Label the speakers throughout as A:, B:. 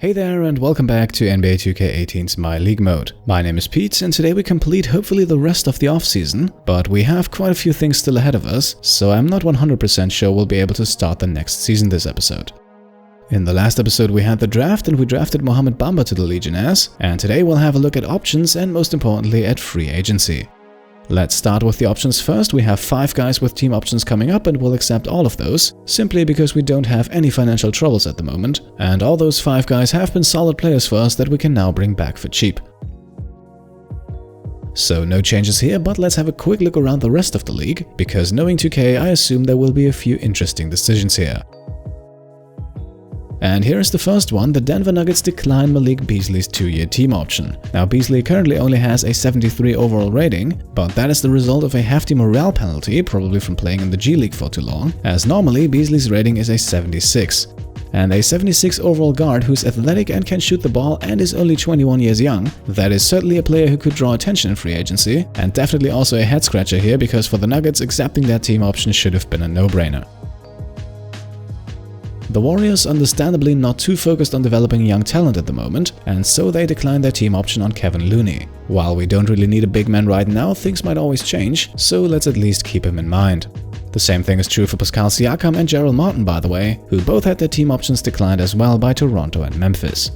A: Hey there and welcome back to NBA 2K18's My League Mode. My name is Pete and today we complete hopefully the rest of the off-season, but we have quite a few things still ahead of us, so I'm not 100% sure we'll be able to start the next season this episode. In the last episode we had the draft and we drafted Mohamed Bamba to the Legionnaires, and today we'll have a look at options and most importantly at free agency. Let's start with the options first. We have 5 guys with team options coming up and we'll accept all of those, simply because we don't have any financial troubles at the moment, and all those 5 guys have been solid players for us that we can now bring back for cheap. So no changes here, but let's have a quick look around the rest of the league, because knowing 2K I assume there will be a few interesting decisions here. And here is the first one. The Denver Nuggets decline Malik Beasley's 2-year team option. Now Beasley currently only has a 73 overall rating, but that is the result of a hefty morale penalty, probably from playing in the G League for too long, as normally Beasley's rating is a 76. And a 76 overall guard who's athletic and can shoot the ball and is only 21 years young, that is certainly a player who could draw attention in free agency, and definitely also a head scratcher here, because for the Nuggets accepting that team option should have been a no-brainer. The Warriors understandably not too focused on developing young talent at the moment, and so they declined their team option on Kevin Looney. While we don't really need a big man right now, things might always change, so let's at least keep him in mind. The same thing is true for Pascal Siakam and Gerald Martin, by the way, who both had their team options declined as well by Toronto and Memphis.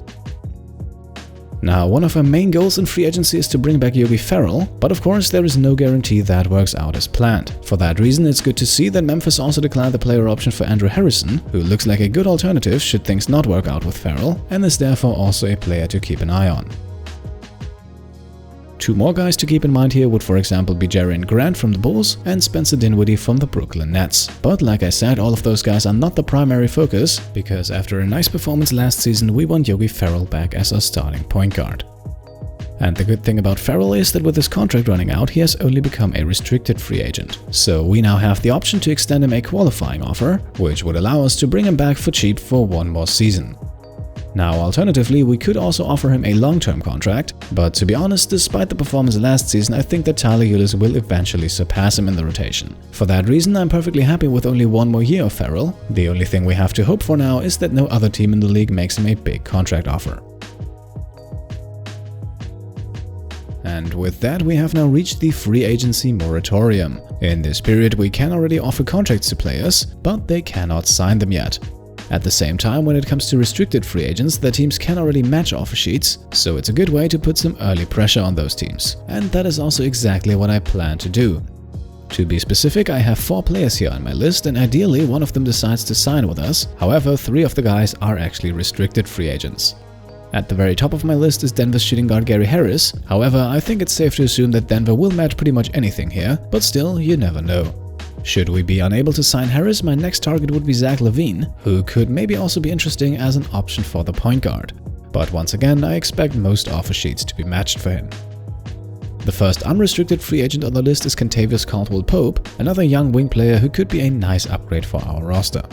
A: Now, one of our main goals in free agency is to bring back Yogi Ferrell, but of course there is no guarantee that works out as planned. For that reason, it's good to see that Memphis also declined the player option for Andrew Harrison, who looks like a good alternative should things not work out with Ferrell, and is therefore also a player to keep an eye on. 2 more guys to keep in mind here would for example be Jerian Grant from the Bulls and Spencer Dinwiddie from the Brooklyn Nets. But like I said, all of those guys are not the primary focus, because after a nice performance last season we want Yogi Ferrell back as our starting point guard. And the good thing about Ferrell is that with his contract running out, he has only become a restricted free agent. So we now have the option to extend him a qualifying offer, which would allow us to bring him back for cheap for 1 more season. Now, alternatively, we could also offer him a long-term contract, but to be honest, despite the performance last season, I think that Tyler Ulis will eventually surpass him in the rotation. For that reason, I'm perfectly happy with only 1 more year of Ferrell. The only thing we have to hope for now is that no other team in the league makes him a big contract offer. And with that, we have now reached the free agency moratorium. In this period, we can already offer contracts to players, but they cannot sign them yet. At the same time, when it comes to restricted free agents, the teams can already match offer sheets, so it's a good way to put some early pressure on those teams. And that is also exactly what I plan to do. To be specific, I have 4 players here on my list, and ideally one of them decides to sign with us. However, 3 of the guys are actually restricted free agents. At the very top of my list is Denver's shooting guard Gary Harris. However, I think it's safe to assume that Denver will match pretty much anything here, but still, you never know. Should we be unable to sign Harris, my next target would be Zach LaVine, who could maybe also be interesting as an option for the point guard. But once again, I expect most offer sheets to be matched for him. The first unrestricted free agent on the list is Kentavious Caldwell-Pope, another young wing player who could be a nice upgrade for our roster.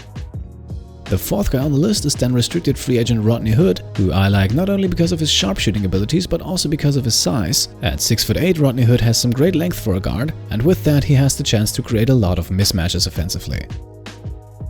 A: The 4th guy on the list is then restricted free agent Rodney Hood, who I like not only because of his sharpshooting abilities but also because of his size. At 6'8", Rodney Hood has some great length for a guard, and with that he has the chance to create a lot of mismatches offensively.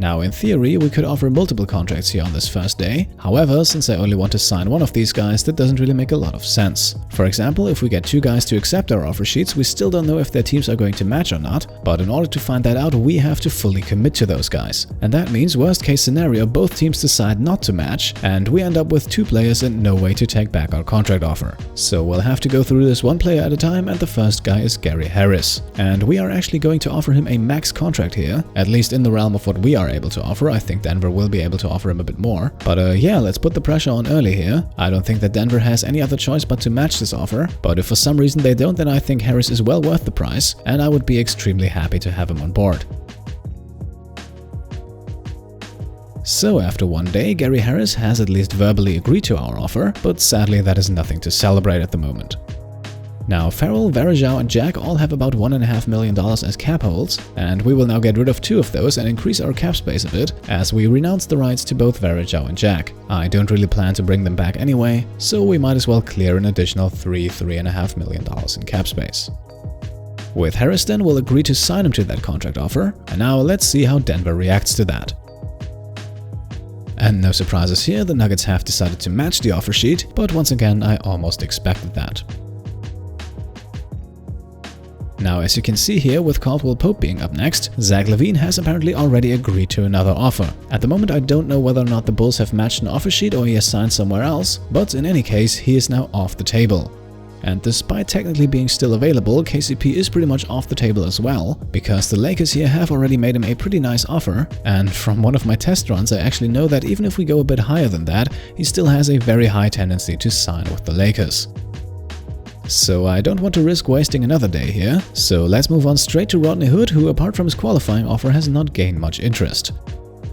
A: Now in theory, we could offer multiple contracts here on this first day. However, since I only want to sign one of these guys, that doesn't really make a lot of sense. For example, if we get 2 guys to accept our offer sheets, we still don't know if their teams are going to match or not, but in order to find that out, we have to fully commit to those guys. And that means worst case scenario, both teams decide not to match, and we end up with 2 players and no way to take back our contract offer. So we'll have to go through this 1 player at a time, and the first guy is Gary Harris. And we are actually going to offer him a max contract here, at least in the realm of what we are able to offer. I think Denver will be able to offer him a bit more. But yeah, let's put the pressure on early here. I don't think that Denver has any other choice but to match this offer, but if for some reason they don't, then I think Harris is well worth the price, and I would be extremely happy to have him on board. So after 1 day, Gary Harris has at least verbally agreed to our offer, but sadly that is nothing to celebrate at the moment. Now, Ferrell, Varejao and Jack all have about $1.5 million as cap holds, and we will now get rid of 2 of those and increase our cap space a bit, as we renounce the rights to both Varejao and Jack. I don't really plan to bring them back anyway, so we might as well clear an additional $3.5 million in cap space. With Harris then, we'll agree to sign him to that contract offer, and now let's see how Denver reacts to that. And no surprises here, the Nuggets have decided to match the offer sheet, but once again I almost expected that. Now, as you can see here, with Caldwell Pope being up next, Zach LaVine has apparently already agreed to another offer. At the moment I don't know whether or not the Bulls have matched an offer sheet or he has signed somewhere else, but in any case he is now off the table. And despite technically being still available, KCP is pretty much off the table as well, because the Lakers here have already made him a pretty nice offer, and from one of my test runs I actually know that even if we go a bit higher than that, he still has a very high tendency to sign with the Lakers. So I don't want to risk wasting another day here, so let's move on straight to Rodney Hood, who apart from his qualifying offer has not gained much interest.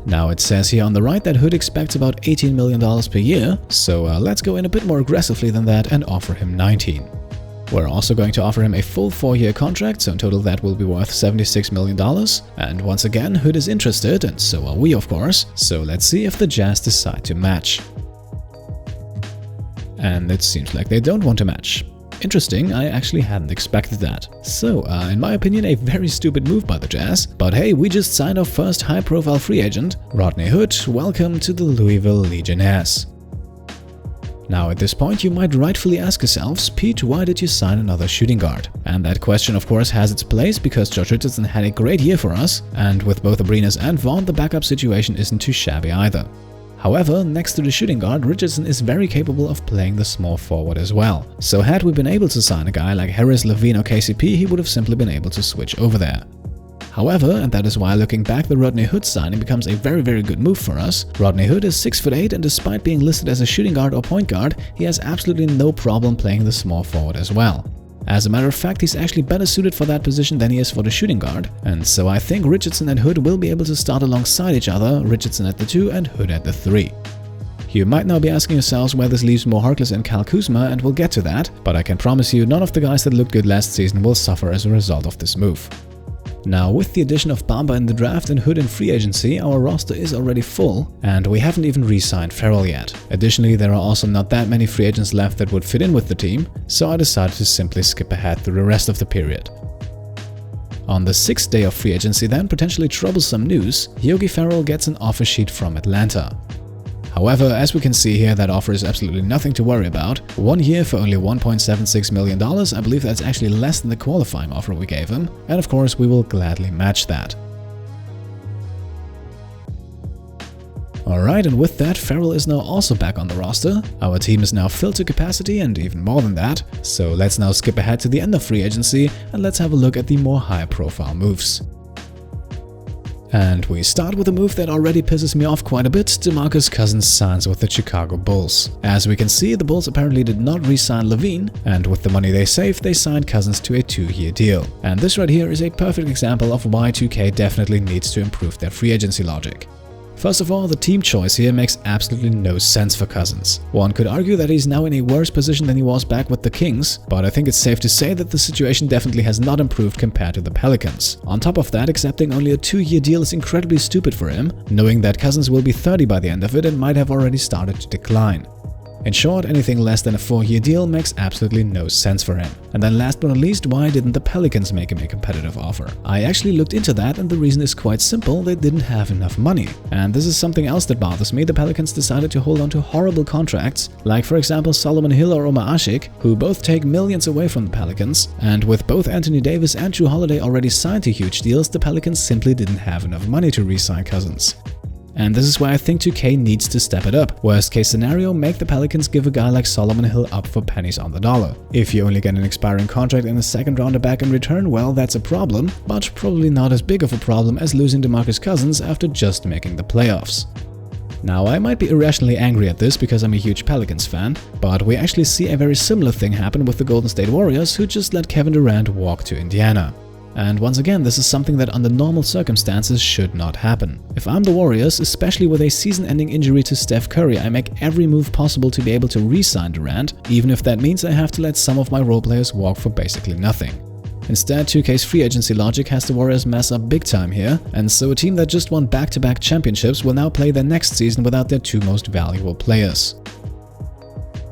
A: Now it says here on the right that Hood expects about $18 million per year, so let's go in a bit more aggressively than that and offer him 19. We're also going to offer him a full 4-year contract, so in total that will be worth $76 million. And once again, Hood is interested, and so are we of course, so let's see if the Jazz decide to match. And it seems like they don't want to match. Interesting, I actually hadn't expected that. So, in my opinion, a very stupid move by the Jazz. But hey, we just signed our first high-profile free agent, Rodney Hood. Welcome to the Louisville Legionnaires. Now at this point you might rightfully ask yourselves, Pete, why did you sign another shooting guard? And that question of course has its place because Josh Richardson had a great year for us, and with both Abrines and Vaughn the backup situation isn't too shabby either. However, next to the shooting guard, Richardson is very capable of playing the small forward as well. So had we been able to sign a guy like Harris, LaVine or KCP, he would have simply been able to switch over there. However, and that is why looking back the Rodney Hood signing becomes a very good move for us. Rodney Hood is 6'8", and despite being listed as a shooting guard or point guard, he has absolutely no problem playing the small forward as well. As a matter of fact, he's actually better suited for that position than he is for the shooting guard, and so I think Richardson and Hood will be able to start alongside each other, Richardson at the 2 and Hood at the 3. You might now be asking yourselves where this leaves Mo Harkless and Kyle Kuzma, and we'll get to that, but I can promise you none of the guys that looked good last season will suffer as a result of this move. Now, with the addition of Bamba in the draft and Hood in free agency, our roster is already full, and we haven't even re-signed Ferrell yet. Additionally, there are also not that many free agents left that would fit in with the team, so I decided to simply skip ahead through the rest of the period. On the 6th day of free agency then, potentially troublesome news, Yogi Ferrell gets an offer sheet from Atlanta. However, as we can see here, that offer is absolutely nothing to worry about. 1 year for only $1.76 million, I believe that's actually less than the qualifying offer we gave him, and of course we will gladly match that. Alright, and with that, Ferrell is now also back on the roster. Our team is now filled to capacity and even more than that, so let's now skip ahead to the end of free agency and let's have a look at the more high-profile moves. And we start with a move that already pisses me off quite a bit. DeMarcus Cousins signs with the Chicago Bulls. As we can see, the Bulls apparently did not re-sign LaVine, and with the money they saved, they signed Cousins to a 2-year deal. And this right here is a perfect example of why 2K definitely needs to improve their free agency logic. First of all, the team choice here makes absolutely no sense for Cousins. One could argue that he's now in a worse position than he was back with the Kings, but I think it's safe to say that the situation definitely has not improved compared to the Pelicans. On top of that, accepting only a 2-year deal is incredibly stupid for him, knowing that Cousins will be 30 by the end of it and might have already started to decline. In short, anything less than a 4-year deal makes absolutely no sense for him. And then last but not least, why didn't the Pelicans make him a competitive offer? I actually looked into that, and the reason is quite simple: they didn't have enough money. And this is something else that bothers me. The Pelicans decided to hold on to horrible contracts, like for example Solomon Hill or Omar Ashik, who both take millions away from the Pelicans. And with both Anthony Davis and Jrue Holiday already signed to huge deals, the Pelicans simply didn't have enough money to re-sign Cousins. And this is why I think 2K needs to step it up. Worst case scenario, make the Pelicans give a guy like Solomon Hill up for pennies on the dollar. If you only get an expiring contract and a second rounder back in return, well, that's a problem, but probably not as big of a problem as losing DeMarcus Cousins after just making the playoffs. Now, I might be irrationally angry at this because I'm a huge Pelicans fan, but we actually see a very similar thing happen with the Golden State Warriors, who just let Kevin Durant walk to Indiana. And once again, this is something that under normal circumstances should not happen. If I'm the Warriors, especially with a season-ending injury to Steph Curry, I make every move possible to be able to re-sign Durant, even if that means I have to let some of my role players walk for basically nothing. Instead, 2K's free agency logic has the Warriors mess up big time here, and so a team that just won back-to-back championships will now play their next season without their 2 most valuable players.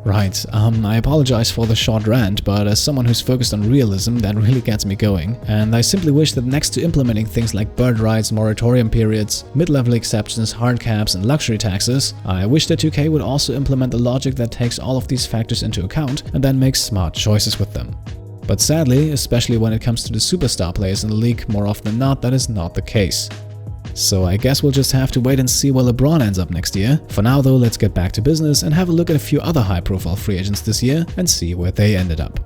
A: Right, I apologize for the short rant, but as someone who's focused on realism, that really gets me going, and I simply wish that next to implementing things like bird rights, moratorium periods, mid-level exceptions, hard caps, and luxury taxes, I wish that 2K would also implement a logic that takes all of these factors into account and then makes smart choices with them. But sadly, especially when it comes to the superstar players in the league, more often than not, that is not the case. So I guess we'll just have to wait and see where LeBron ends up next year. For now though, let's get back to business and have a look at a few other high-profile free agents this year and see where they ended up.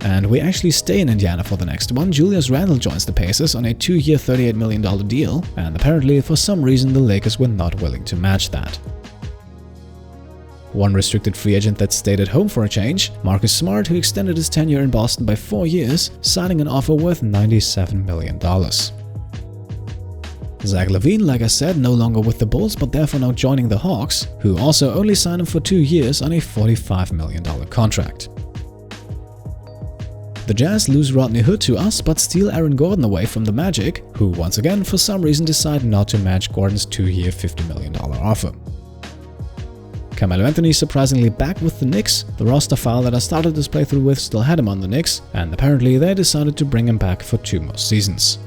A: And we actually stay in Indiana for the next one. Julius Randle joins the Pacers on a 2-year $38 million deal, and apparently for some reason the Lakers were not willing to match that. One restricted free agent that stayed at home for a change, Marcus Smart, who extended his tenure in Boston by 4 years, signing an offer worth $97 million. Zach LaVine, like I said, no longer with the Bulls, but therefore now joining the Hawks, who also only signed him for 2 years on a $45 million contract. The Jazz lose Rodney Hood to us, but steal Aaron Gordon away from the Magic, who once again for some reason decide not to match Gordon's 2-year $50 million offer. Carmelo Anthony surprisingly back with the Knicks. The roster file that I started this playthrough with still had him on the Knicks, and apparently they decided to bring him back for 2 more seasons.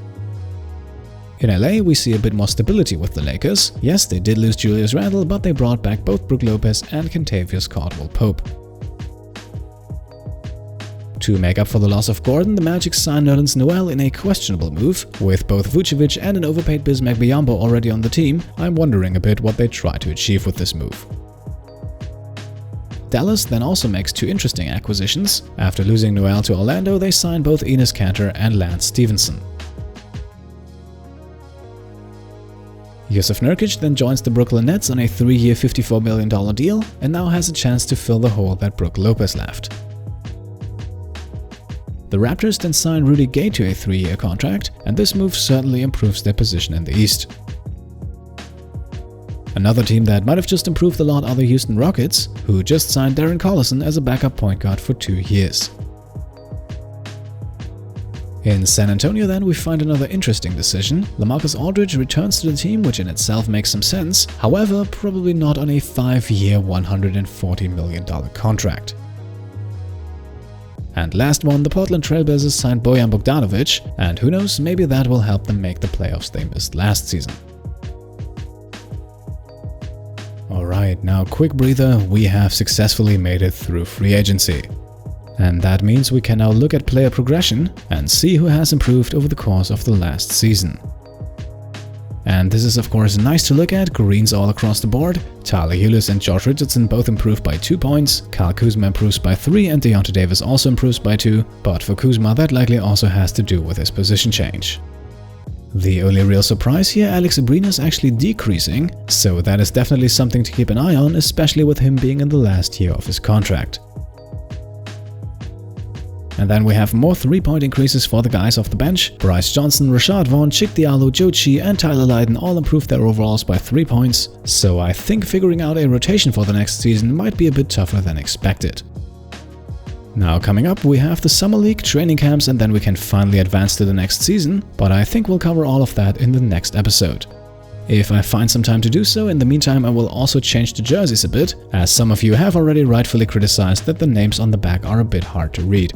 A: In LA, we see a bit more stability with the Lakers. Yes, they did lose Julius Randle, but they brought back both Brook Lopez and Kentavious Caldwell-Pope. To make up for the loss of Gordon, the Magic signed Nerlens Noel in a questionable move. With both Vucevic and an overpaid Bismack Biyombo already on the team, I'm wondering a bit what they try to achieve with this move. Dallas then also makes 2 interesting acquisitions. After losing Noel to Orlando, they signed both Enes Kanter and Lance Stevenson. Jusuf Nurkic then joins the Brooklyn Nets on a 3-year $54 million deal and now has a chance to fill the hole that Brook Lopez left. The Raptors then signed Rudy Gay to a 3-year contract, and this move certainly improves their position in the East. Another team that might have just improved a lot are the Houston Rockets, who just signed Darren Collison as a backup point guard for 2 years. In San Antonio then, we find another interesting decision. LaMarcus Aldridge returns to the team, which in itself makes some sense, however, probably not on a 5-year $140 million contract. And last one, the Portland Trailblazers signed Bojan Bogdanovic, and who knows, maybe that will help them make the playoffs they missed last season. Alright, now quick breather, we have successfully made it through free agency. And that means we can now look at player progression and see who has improved over the course of the last season. And this is of course nice to look at, greens all across the board. Tyler Ulis and Josh Richardson both improved by 2 points, Kyle Kuzma improves by 3 and Deontay Davis also improves by 2, but for Kuzma that likely also has to do with his position change. The only real surprise here, Alex Abrines actually decreasing, so that is definitely something to keep an eye on, especially with him being in the last year of his contract. And then we have more 3-point increases for the guys off the bench. Bryce Johnson, Rashad Vaughn, Cheick Diallo, Joe Chi and Tyler Lydon all improved their overalls by 3 points, so I think figuring out a rotation for the next season might be a bit tougher than expected. Now coming up, we have the Summer League, training camps, and then we can finally advance to the next season, but I think we'll cover all of that in the next episode. If I find some time to do so, in the meantime I will also change the jerseys a bit, as some of you have already rightfully criticized that the names on the back are a bit hard to read.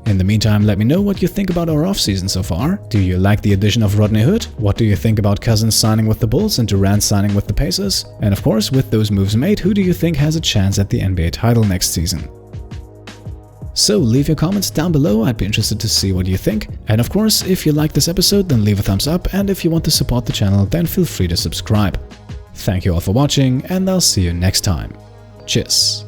A: In the meantime, let me know what you think about our offseason so far. Do you like the addition of Rodney Hood? What do you think about Cousins signing with the Bulls and Durant signing with the Pacers? And of course, with those moves made, who do you think has a chance at the NBA title next season? So leave your comments down below, I'd be interested to see what you think. And of course, if you like this episode, then leave a thumbs up, and if you want to support the channel, then feel free to subscribe. Thank you all for watching, and I'll see you next time. Cheers!